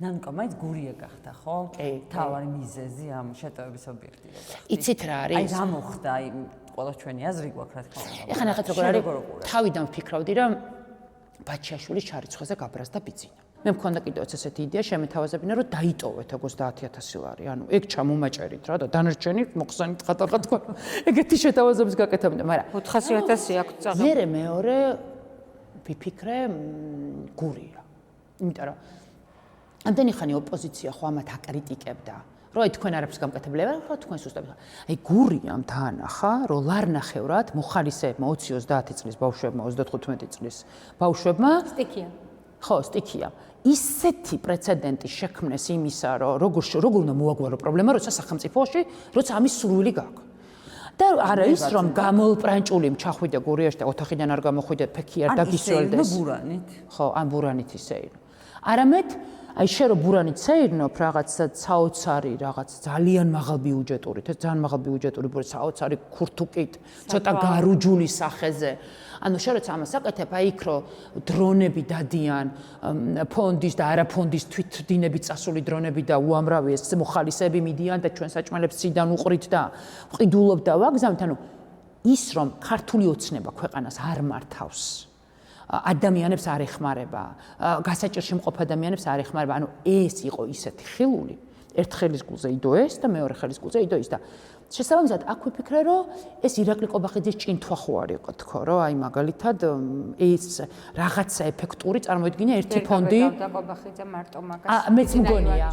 ნანკო, მაინც გურია გახდა, ხო? თავარი მიზეზი ამ შეტევების ობიექტი რა გახდა. იცით რა არის? აი რა მოხდა, აი ყველა ჩვენი აზრი გვაქვს რა თქმა უნდა. ეხლა ნახეთ როგორ არის. თავიდან ვფიქრავდი რომ ბაჩიაშვილის ჩარიცხვაზე გაბრაზდა ბიძინა. მე მქონდა კიდევ ესეთი იდეა შემეთავაზებინა რომ დაიტოვეთ აგოს 10,000 ლარი. ანუ ეგ ჩამომაჭერით რა და დანარჩენი მოხსენით ხატაღა თქვა. ეგეთი შეთავაზების გაკეთებდა, მაგრამ 400,000 აქვს წაღა. მე მეორე ვიფიქრე გურია. იმიტომ რომ ამდენი ხანი ოპოზიცია ხო ამათ აკრიტიკებდა. რომ აი თქვენ არაფერს გამკეთებლებია, ხო თქვენ სუსტად. აი გურიამ დაანახა, რომ ლარნახევრად მოხალისეებმა 20-30 წლის ბავშვებმა, 35 წლის ბავშვებმა სტიქია. ხო, სტიქია. ისეთი პრეცედენტი შექმნეს იმისა, რომ როგორ უნდა მოაგვარო პრობლემა, როცა სახელმწიფოში, როცა ამის სურვილი გაქვს. და არა ის რომ გამოლპრანჭული ჩახვიდა გურიაში და ოთახიდან არ გამოხვიდა ფექი არ დაგისველდეს. ბურანით. ხო, ან ბურანით ისეირნო. არამედ აი შე რო ბურანით შეირნო რაღაც საოცარი რაღაც ძალიან მაღალ ბიუჯეტური, ძალიან მაღალ ბიუჯეტური საოცარი ქურთუკით, ცოტა გარუჯული სახეზე. ანუ შე როცა ამას აკეთებ, აი იქ რო დრონები დადიან, ფონდის და არაფონდის თვითდინებით წასული დრონები და უამრავი ეს მოხალისეები მიდიან და ჩვენ საჭმელებს ციდან უყრით და ვყიდულობ და ვაგზავნით, ანუ ის რომ ქართული ოცნება ქვეყანას არ მართავს. ადამიანებს არ ეხმარება, გასაჭირში მყოფ ადამიანებს არ ეხმარება, ანუ ეს იყო ისეთი ხილული, ერთ ხელის გულზე იდო ეს და მეორე ხელის გულზე იდო ის და შესაბამისად აქ ვიფიქრე, რომ ეს ირაკლი ყობახიძის ჭინთვა ხო არ იყო თქო, რომ აი მაგალითად ეს რაღაცა ეფექტური წარმოიდგინა ერთი ფონდი. და ყობახიძე მარტო მაგას. მეც მგონია.